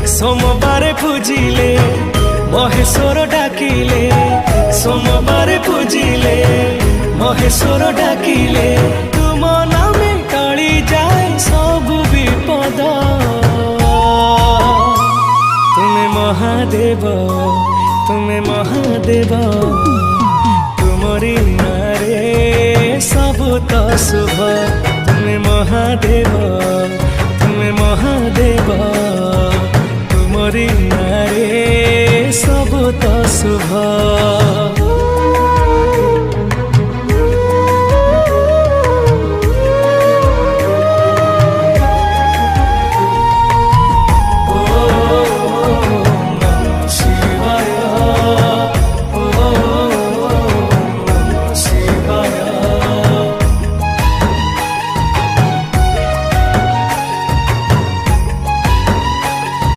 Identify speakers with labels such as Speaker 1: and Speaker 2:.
Speaker 1: सोमवार पूजिले महेश्वर डाकिले, सोमवार पूजिले महेश्वर डाकिले, तुम नामे टली जाए सब विपद। तुम्हें महादेव, तुम्हें महादेव, तुमरी नारे सब तो शुभ। तुम्हें महादेव, तुम्हें महादेव, तुमरी नारे सब तो शुभ।